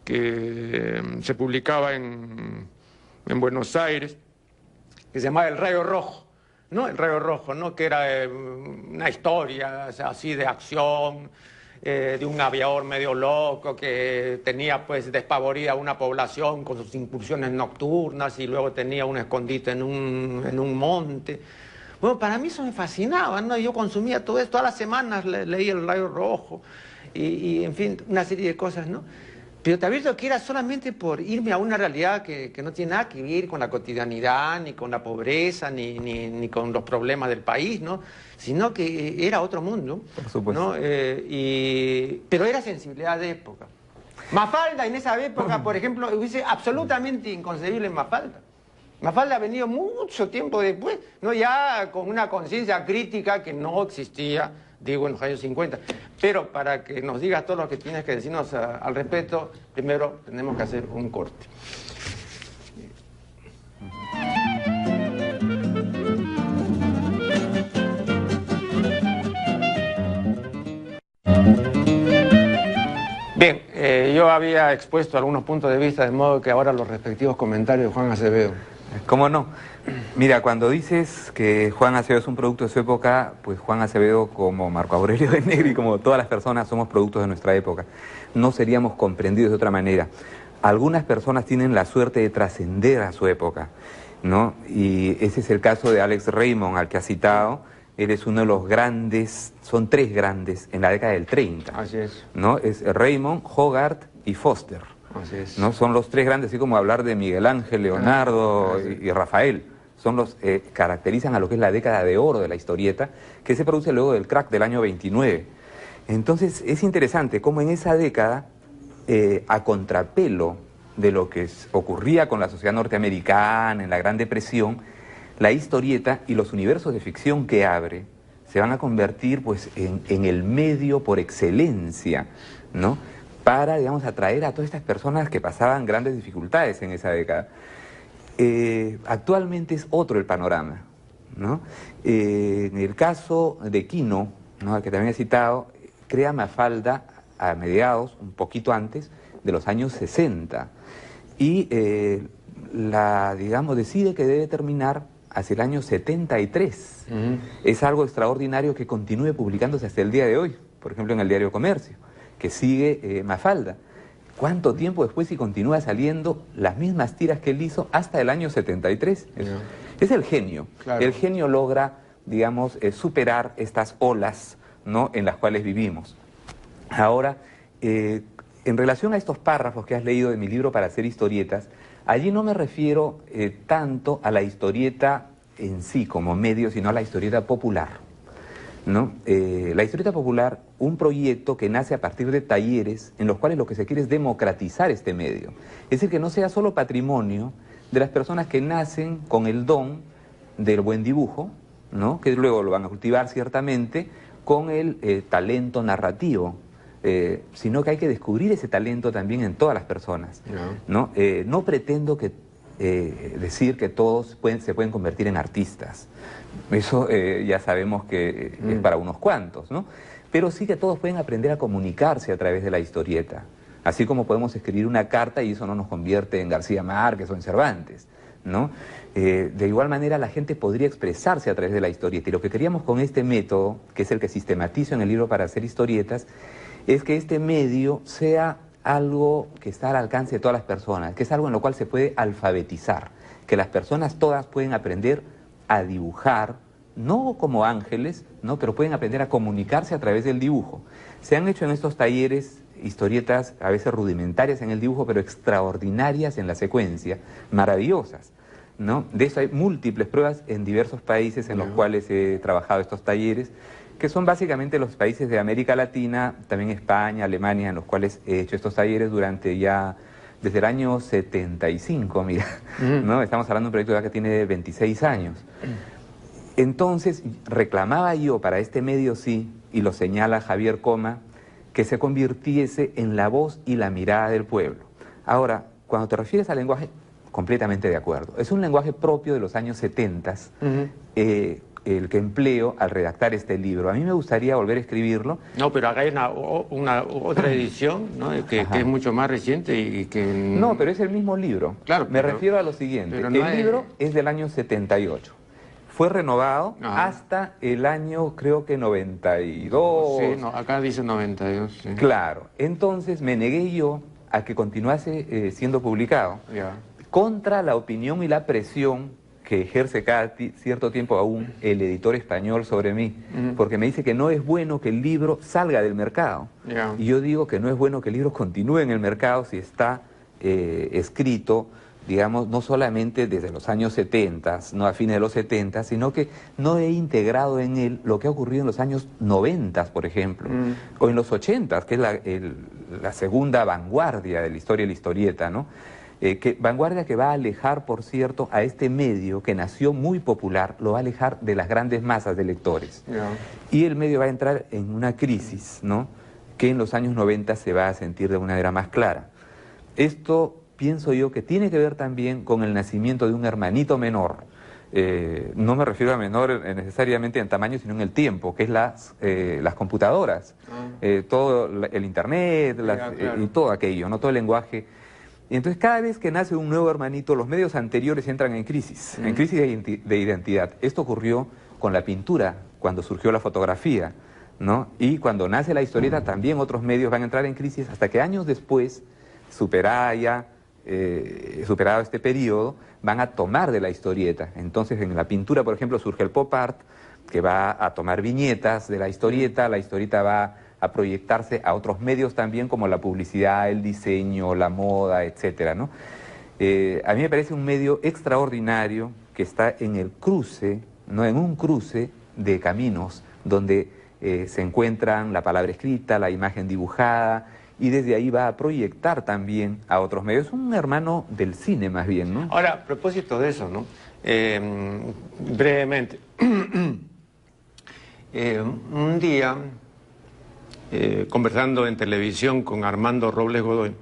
que se publicaba en Buenos Aires, que se llamaba El Rayo Rojo, ¿no? El Rayo Rojo, ¿no?, que era una historia, o sea, así de acción, de un aviador medio loco que tenía pues despavorida una población con sus incursiones nocturnas y luego tenía un escondite en un monte. Bueno, para mí eso me fascinaba, ¿no? Yo consumía todo esto, todas las semanas leía El Rayo Rojo y en fin, una serie de cosas, ¿no? Pero te advierto que era solamente por irme a una realidad que no tiene nada que ver con la cotidianidad, ni con la pobreza, ni con los problemas del país, ¿no? Sino que era otro mundo, por supuesto, ¿no? Pero era sensibilidad de época. Mafalda en esa época, por ejemplo, hubiese absolutamente inconcebible Mafalda. Mafalda ha venido mucho tiempo después, ¿no?, ya con una conciencia crítica que no existía, digo, en los años 50. Pero para que nos digas todo lo que tienes que decirnos al respecto, primero tenemos que hacer un corte. Bien, yo había expuesto algunos puntos de vista, de modo que ahora los respectivos comentarios de Juan Acevedo. ¿Cómo no? Mira, cuando dices que Juan Acevedo es un producto de su época, pues Juan Acevedo, como Marco Aurelio de Negri, como todas las personas, somos productos de nuestra época. No seríamos comprendidos de otra manera. Algunas personas tienen la suerte de trascender a su época, ¿no? Y ese es el caso de Alex Raymond, al que has citado. Él es uno de los grandes, son tres grandes en la década del 30. Así es. ¿No? Es Raymond, Hogarth y Foster. Así es. ¿No? Son los tres grandes, así como hablar de Miguel Ángel, Leonardo y Rafael. Son los caracterizan a lo que es la década de oro de la historieta, que se produce luego del crack del año 29. Entonces es interesante cómo en esa década, a contrapelo de lo que ocurría con la sociedad norteamericana en la Gran Depresión, la historieta y los universos de ficción que abre se van a convertir pues en el medio por excelencia, ¿no?, para, digamos, atraer a todas estas personas que pasaban grandes dificultades en esa década. Actualmente es otro el panorama, ¿no? En el caso de Quino, ¿no?, al que también he citado, crea Mafalda a mediados, un poquito antes, de los años 60, y digamos, decide que debe terminar hacia el año 73. Es algo extraordinario que continúe publicándose hasta el día de hoy, por ejemplo en el diario Comercio, que sigue Mafalda. ¿Cuánto tiempo después y continúa saliendo las mismas tiras que él hizo hasta el año 73? Es el genio. Claro. El genio logra, digamos, superar estas olas, ¿no?, en las cuales vivimos. Ahora, en relación a estos párrafos que has leído de mi libro para hacer historietas, allí no me refiero tanto a la historieta en sí como medio, sino a la historieta popular, ¿no? La historieta popular, un proyecto que nace a partir de talleres en los cuales lo que se quiere es democratizar este medio. Es decir, que no sea solo patrimonio de las personas que nacen con el don del buen dibujo, ¿no?, que luego lo van a cultivar ciertamente con el talento narrativo, sino que hay que descubrir ese talento también en todas las personas, ¿no? No pretendo que decir que todos se pueden convertir en artistas. Eso ya sabemos que es para unos cuantos, ¿no? Pero sí que todos pueden aprender a comunicarse a través de la historieta. Así como podemos escribir una carta y eso no nos convierte en García Márquez o en Cervantes, ¿no? De igual manera la gente podría expresarse a través de la historieta. Y lo que queríamos con este método, que es el que sistematizo en el libro para hacer historietas, es que este medio sea algo que está al alcance de todas las personas, que es algo en lo cual se puede alfabetizar, que las personas todas pueden aprender a dibujar, no como ángeles, ¿no? Pero pueden aprender a comunicarse a través del dibujo. Se han hecho en estos talleres historietas a veces rudimentarias en el dibujo, pero extraordinarias en la secuencia, maravillosas, ¿no? De eso hay múltiples pruebas en diversos países en los cuales he trabajado estos talleres, que son básicamente los países de América Latina, también España, Alemania, en los cuales he hecho estos talleres durante ya, desde el año 75, mira, ¿no? Estamos hablando de un proyecto ya que tiene 26 años. Entonces, reclamaba yo para este medio, sí, y lo señala Javier Coma, que se convirtiese en la voz y la mirada del pueblo. Ahora, cuando te refieres al lenguaje, completamente de acuerdo. Es un lenguaje propio de los años 70, el que empleo al redactar este libro. A mí me gustaría volver a escribirlo. No, pero acá hay otra edición, ¿no? que es mucho más reciente y que... No, pero es el mismo libro. Claro, me refiero a lo siguiente. No el libro es del año 78. Fue renovado hasta el año, creo que 92. Sí, no, acá dice 92. Sí. Claro. Entonces me negué yo a que continuase siendo publicado contra la opinión y la presión que ejerce cada cierto tiempo aún el editor español sobre mí, porque me dice que no es bueno que el libro salga del mercado. Y yo digo que no es bueno que el libro continúe en el mercado si está escrito, digamos, no solamente desde los años 70, no a fines de los 70, sino que no he integrado en él lo que ha ocurrido en los años 90, por ejemplo, o en los 80, que es la segunda vanguardia de la historia de la historieta, ¿no? Vanguardia que va a alejar, por cierto, a este medio que nació muy popular, lo va a alejar de las grandes masas de lectores. Y el medio va a entrar en una crisis, ¿no? Que en los años 90 se va a sentir de una manera más clara. Esto pienso yo que tiene que ver también con el nacimiento de un hermanito menor. No me refiero a menor necesariamente en tamaño, sino en el tiempo, que es las computadoras, todo el internet y todo aquello, ¿no? Todo el lenguaje. Y entonces cada vez que nace un nuevo hermanito, los medios anteriores entran en crisis de identidad. Esto ocurrió con la pintura, cuando surgió la fotografía, ¿no? Y cuando nace la historieta, también otros medios van a entrar en crisis hasta que años después, superado este periodo, van a tomar de la historieta. Entonces en la pintura, por ejemplo, surge el pop art, que va a tomar viñetas de la historieta va a proyectarse a otros medios también, como la publicidad, el diseño, la moda, etcétera, ¿no? A mí me parece un medio extraordinario que está en el cruce, ¿no? En un cruce de caminos donde se encuentran la palabra escrita, la imagen dibujada, y desde ahí va a proyectar también a otros medios. Es un hermano del cine más bien, ¿no? Ahora, a propósito de eso, ¿no? Brevemente, un día, conversando en televisión con Armando Robles Godoy,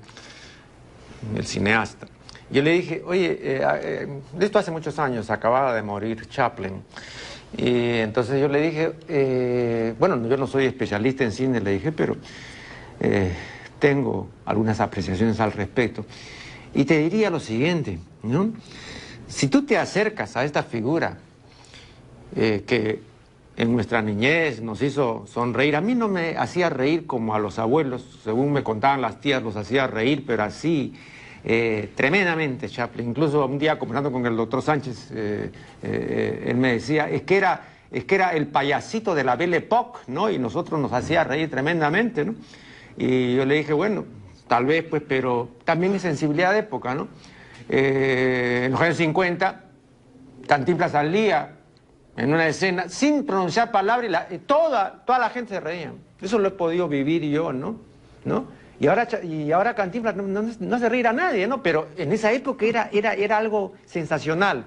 el cineasta, yo le dije, oye, de esto hace muchos años, acababa de morir Chaplin, y entonces yo le dije, bueno, yo no soy especialista en cine, le dije, pero tengo algunas apreciaciones al respecto, y te diría lo siguiente, ¿no? Si tú te acercas a esta figura que en nuestra niñez nos hizo sonreír, a mí no me hacía reír como a los abuelos, según me contaban las tías, los hacía reír, pero así tremendamente Chaplin. Incluso un día conversando con el doctor Sánchez, él me decía, es que era el payasito de la Belle Époque, ¿no? Y nosotros nos hacía reír tremendamente, ¿no? Y yo le dije, bueno, tal vez, pues, pero también es sensibilidad de época, ¿no? En los años 50, Cantinflas salía en una escena sin pronunciar palabra y toda la gente se reía. Eso lo he podido vivir yo, ¿no? Y ahora Cantinflas no hace reír a nadie, ¿no? Pero en esa época era algo sensacional.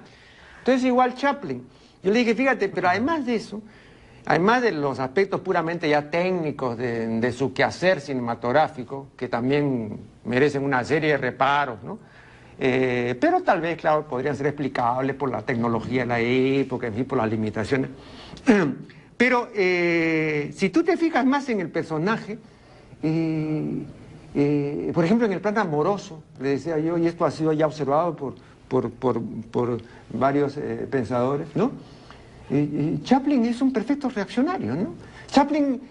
Entonces igual Chaplin. Yo le dije, fíjate, pero además de eso, además de los aspectos puramente ya técnicos de su quehacer cinematográfico, que también merecen una serie de reparos, ¿no? Pero tal vez, claro, podrían ser explicables por la tecnología de la época, en fin, por las limitaciones. Pero si tú te fijas más en el personaje, por ejemplo, en el plan amoroso, le decía yo, y esto ha sido ya observado por varios pensadores, ¿no? Chaplin es un perfecto reaccionario, ¿no? Chaplin,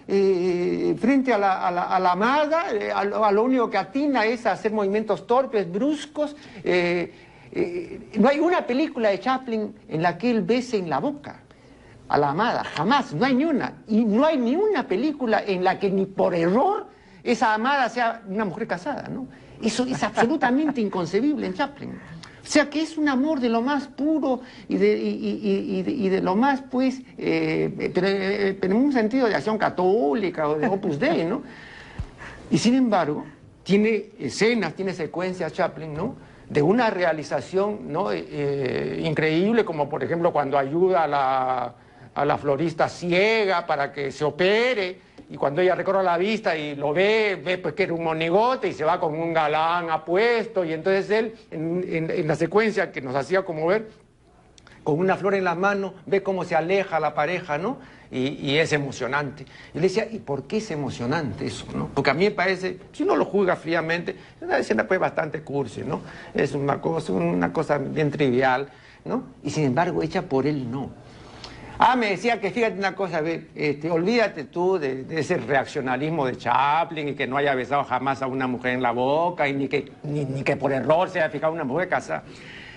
frente a la amada, a lo único que atina es a hacer movimientos torpes, bruscos. No hay una película de Chaplin en la que él bese en la boca a la amada, jamás, no hay ni una. Y no hay ni una película en la que ni por error esa amada sea una mujer casada, ¿no? Eso es absolutamente inconcebible en Chaplin. O sea que es un amor de lo más puro y de lo más, pues, pero en un sentido de acción católica o de Opus Dei, ¿no? Y sin embargo, tiene escenas, tiene secuencias Chaplin, ¿no? De una realización, ¿no? Increíble, como por ejemplo cuando ayuda a la florista ciega para que se opere, y cuando ella recorre la vista y lo ve pues que era un monigote y se va con un galán apuesto, y entonces él, en la secuencia que nos hacía como ver, con una flor en las manos, ve cómo se aleja la pareja, ¿no? Y es emocionante. Y le decía, ¿y por qué es emocionante eso, no? Porque a mí me parece, si uno lo juzga fríamente, es una escena pues bastante cursi, ¿no? Es una cosa bien trivial, ¿no? Y sin embargo, hecha por él, no. Me decía que fíjate una cosa, olvídate tú de ese reaccionarismo de Chaplin y que no haya besado jamás a una mujer en la boca y ni que por error se haya fijado una mujer casada.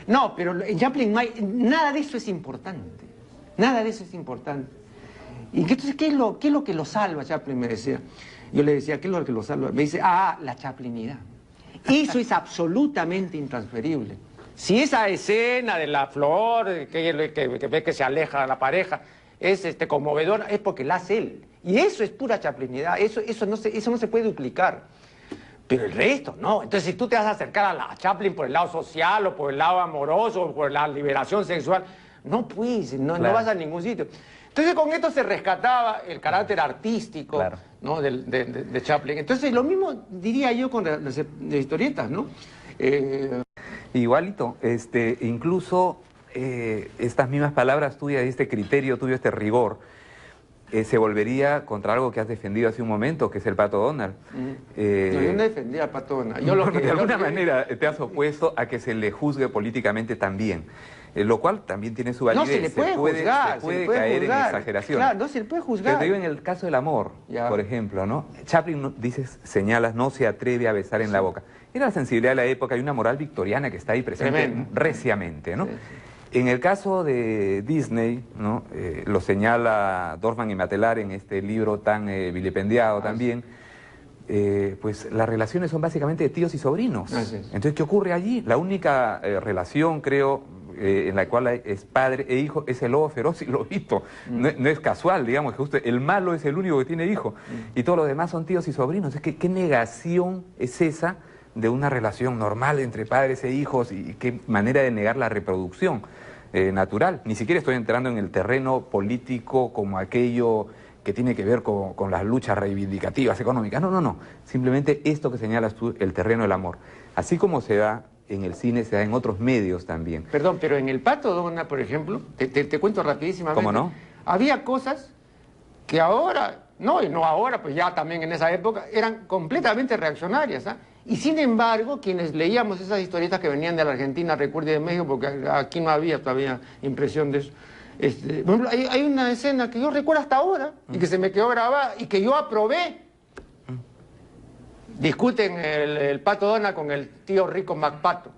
No, pero en Chaplin no hay, nada de eso es importante. Nada de eso es importante. Y entonces, ¿qué es lo que lo salva, Chaplin? Me decía. Yo le decía, ¿qué es lo que lo salva? Me dice, la chaplinidad. Eso es absolutamente intransferible. Si esa escena de la flor, que ve que se aleja de la pareja, es conmovedora, es porque la hace él. Y eso es pura chaplinidad, eso no se puede duplicar. Pero el resto, no. Entonces, si tú te vas a acercar a la Chaplin por el lado social, o por el lado amoroso, o por la liberación sexual, no puedes, no vas a ningún sitio. Entonces, con esto se rescataba el carácter artístico, claro, ¿no? de Chaplin. Entonces, lo mismo diría yo con las historietas, ¿no? Igualito, incluso estas mismas palabras tuyas, este criterio tuyo, este rigor, se volvería contra algo que has defendido hace un momento, que es el Pato Donald. No, yo no defendía al Pato Donald. De alguna manera te has opuesto a que se le juzgue políticamente también, lo cual también tiene su validez. No se le puede juzgar, se puede caer en exageración. Claro, no se le puede juzgar. Pero digo, en el caso del amor, por ejemplo, ¿no? Chaplin, señalas, no se atreve a besar en la boca. Era la sensibilidad de la época y una moral victoriana que está ahí presente reciamente, ¿no? Sí. En el caso de Disney, ¿no? Lo señala Dorfman y Matelar en este libro tan vilipendiado también, pues las relaciones son básicamente de tíos y sobrinos. Entonces, ¿qué ocurre allí? La única relación, creo, en la cual es padre e hijo es el lobo feroz y lobito. No es casual, digamos, que justo el malo es el único que tiene hijo y todos los demás son tíos y sobrinos. Es que, ¿qué negación es esa de una relación normal entre padres e hijos, y qué manera de negar la reproducción natural? Ni siquiera estoy entrando en el terreno político como aquello que tiene que ver con las luchas reivindicativas económicas. No. Simplemente esto que señalas tú, el terreno del amor. Así como se da en el cine, se da en otros medios también. Perdón, pero en el Pato Donald, por ejemplo, te cuento rapidísimamente. ¿Cómo no? Había cosas que ahora, y no ahora, pues ya también en esa época, eran completamente reaccionarias, ¿ah? Y sin embargo, quienes leíamos esas historietas que venían de la Argentina, recuerde de México, porque aquí no había todavía impresión de eso. Por ejemplo, hay una escena que yo recuerdo hasta ahora, y que se me quedó grabada, y que yo aprobé. Discuten el Pato Donald con el tío rico MacPato,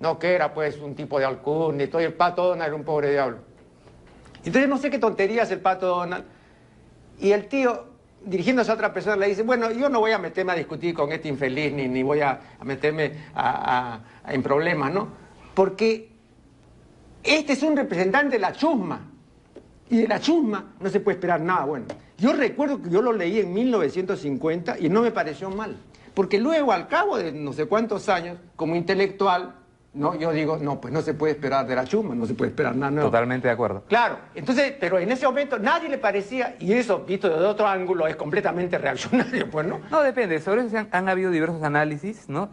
¿no? Que era pues un tipo de alcurnia y todo, y el Pato Donald era un pobre diablo. Entonces no sé qué tonterías el Pato Donald, y el tío, dirigiéndose a otra persona, le dice, bueno, yo no voy a meterme a discutir con este infeliz, ni voy a meterme en problemas, ¿no? Porque este es un representante de la chusma, y de la chusma no se puede esperar nada bueno. Yo recuerdo que yo lo leí en 1950 y no me pareció mal, porque luego, al cabo de no sé cuántos años, como intelectual, ¿no? Yo digo, no, pues no se puede esperar de la chusma, no se puede esperar nada nuevo. Totalmente de acuerdo. Claro, entonces, pero en ese momento nadie le parecía, y eso, visto desde otro ángulo, es completamente reaccionario, pues, ¿no? No, depende, sobre eso han habido diversos análisis, ¿no?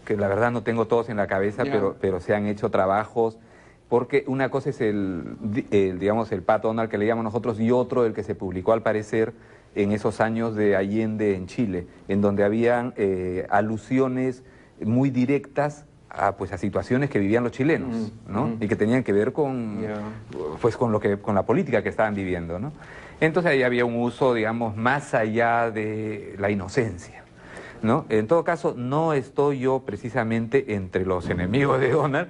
que la verdad no tengo todos en la cabeza, pero se han hecho trabajos, porque una cosa es digamos, el Pat Donald que le llamamos nosotros, y otro el que se publicó al parecer en esos años de Allende en Chile, en donde habían alusiones muy directas pues a situaciones que vivían los chilenos, ¿no? Y que tenían que ver con, pues con la política que estaban viviendo, ¿no? Entonces ahí había un uso, digamos, más allá de la inocencia, ¿no? En todo caso, no estoy yo precisamente entre los enemigos de Donald,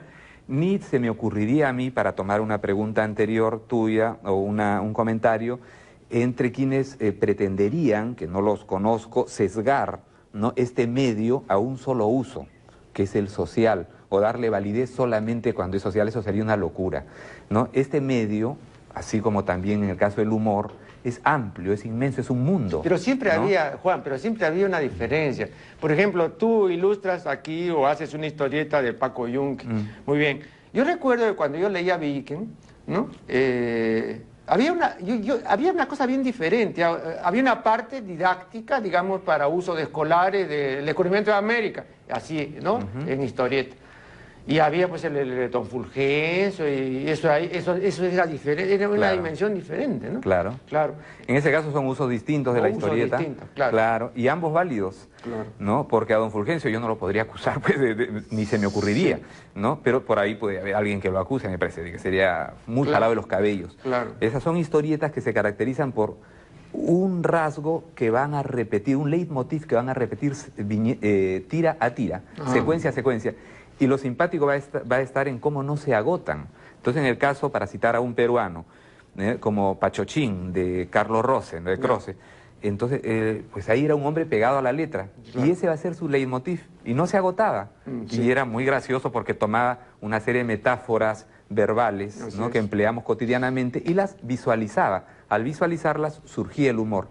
ni se me ocurriría a mí, para tomar una pregunta anterior tuya o un comentario, entre quienes pretenderían, que no los conozco, sesgar, ¿no?, este medio a un solo uso, que es el social, o darle validez solamente cuando es social. Eso sería una locura, ¿no? Este medio, así como también en el caso del humor, es amplio, es inmenso, es un mundo. Pero siempre había, Juan, pero siempre había una diferencia. Por ejemplo, tú ilustras aquí o haces una historieta de Paco Yunque. Muy bien. Yo recuerdo que cuando yo leía Viking, ¿no? Había una cosa bien diferente. Había una parte didáctica, digamos, para uso de escolares del descubrimiento de América, así, ¿no? En historieta. Y había pues el Don Fulgencio, y eso era diferente, era una dimensión diferente, ¿no? Claro. En ese caso son usos distintos de la historieta. Claro. Y ambos válidos, ¿no? Porque a Don Fulgencio yo no lo podría acusar, pues, ni se me ocurriría, ¿no? Pero por ahí puede haber alguien que lo acuse, me parece, que sería muy jalado de los cabellos. Esas son historietas que se caracterizan por un rasgo que van a repetir, un leitmotiv que van a repetir tira a tira, secuencia a secuencia. Y lo simpático va a estar en cómo no se agotan. Entonces, en el caso, para citar a un peruano, como Pachochín, de Carlos Rose, de Croce, entonces, pues ahí era un hombre pegado a la letra. Y ese va a ser su leitmotiv. Y no se agotaba. Y era muy gracioso porque tomaba una serie de metáforas verbales, ¿no?, que empleamos cotidianamente, y las visualizaba. Al visualizarlas surgía el humor.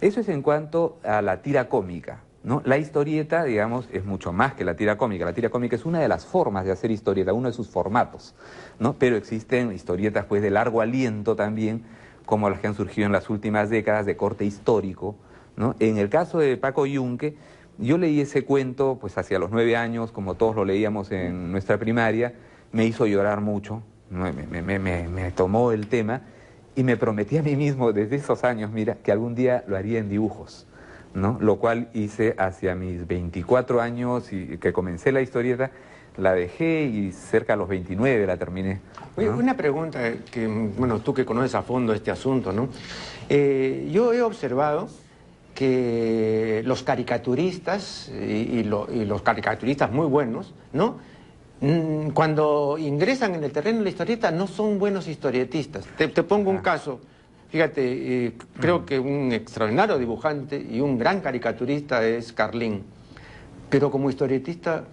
Eso es en cuanto a la tira cómica, ¿no? La historieta, digamos, es mucho más que la tira cómica. La tira cómica es una de las formas de hacer historieta, uno de sus formatos, ¿no? Pero existen historietas, pues, de largo aliento también, como las que han surgido en las últimas décadas, de corte histórico, ¿no? En el caso de Paco Yunque, yo leí ese cuento, pues, hacia los 9 años, como todos lo leíamos en nuestra primaria. Me hizo llorar mucho, me tomó el tema, y me prometí a mí mismo desde esos años, mira, que algún día lo haría en dibujos, ¿no? Lo cual hice hacia mis 24 años, y que comencé la historieta, la dejé, y cerca a los 29 la terminé, ¿no? Oye, una pregunta que, bueno, tú que conoces a fondo este asunto, ¿no? Yo he observado que los caricaturistas, y los caricaturistas muy buenos, ¿no?, cuando ingresan en el terreno de la historieta no son buenos historietistas. Te pongo un caso. Fíjate, creo que un extraordinario dibujante y un gran caricaturista es Carlín, pero como historietista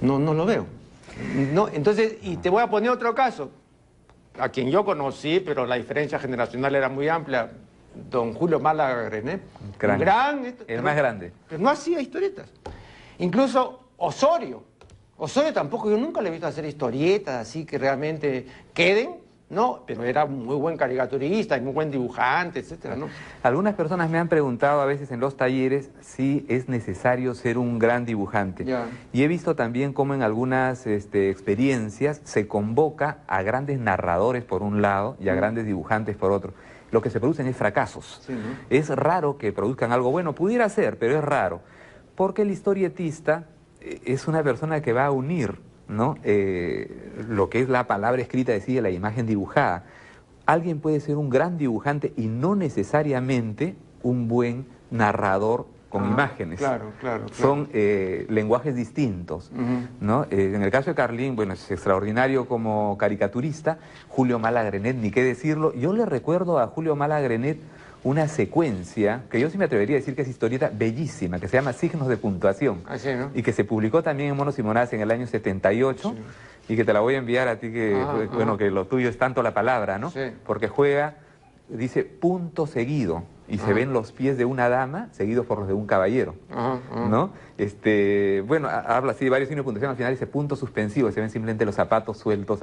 no lo veo. No, entonces, y te voy a poner otro caso, a quien yo conocí, pero la diferencia generacional era muy amplia, don Julio Málaga Grenet, el más grande. Pero no hacía historietas. Incluso Osorio tampoco, yo nunca le he visto hacer historietas así que realmente queden, ¿no? Pero era muy buen caricaturista y muy buen dibujante, etcétera, ¿no? Algunas personas me han preguntado a veces en los talleres si es necesario ser un gran dibujante. Y he visto también cómo en algunas experiencias se convoca a grandes narradores por un lado y a grandes dibujantes por otro. Lo que se producen es fracasos. ¿No? Es raro que produzcan algo bueno, pudiera ser, pero es raro, porque el historietista es una persona que va a unir, ¿no?, lo que es la palabra escrita, decía, la imagen dibujada. Alguien puede ser un gran dibujante y no necesariamente un buen narrador con imágenes. Claro. Son lenguajes distintos, ¿no? En el caso de Carlín, bueno, es extraordinario como caricaturista. Julio Málaga Grenet, ni qué decirlo. Yo le recuerdo a Julio Málaga Grenet una secuencia, que yo sí me atrevería a decir que es historieta bellísima, que se llama Signos de Puntuación, ¿no? Y que se publicó también en Monos y Monadas en el año 78, y que te la voy a enviar a ti, que bueno, que lo tuyo es tanto la palabra, ¿no? Porque juega, dice punto seguido, y se ven los pies de una dama seguidos por los de un caballero, ¿no? Bueno, habla así de varios signos de puntuación, al final dice punto suspensivo, se ven simplemente los zapatos sueltos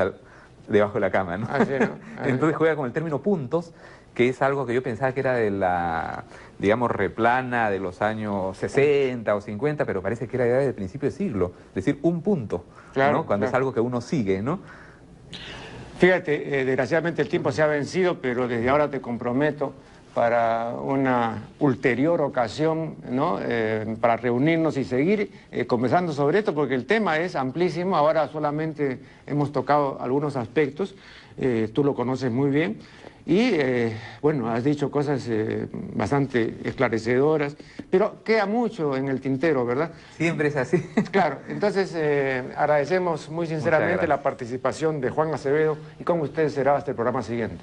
debajo de la cama, ¿no? ¿no? Entonces juega con el término puntos, que es algo que yo pensaba que era de la, digamos, replana de los años 60 o 50, pero parece que era ya del principio de siglo, es decir, un punto, claro, ¿no? Cuando es algo que uno sigue, ¿no? Fíjate, desgraciadamente el tiempo se ha vencido, pero desde ahora te comprometo para una ulterior ocasión, ¿no? Para reunirnos y seguir conversando sobre esto, porque el tema es amplísimo. Ahora solamente hemos tocado algunos aspectos, tú lo conoces muy bien, y bueno, has dicho cosas bastante esclarecedoras, pero queda mucho en el tintero, ¿verdad? Siempre es así. Claro, entonces agradecemos muy sinceramente la participación de Juan Acevedo, y con ustedes será hasta el programa siguiente.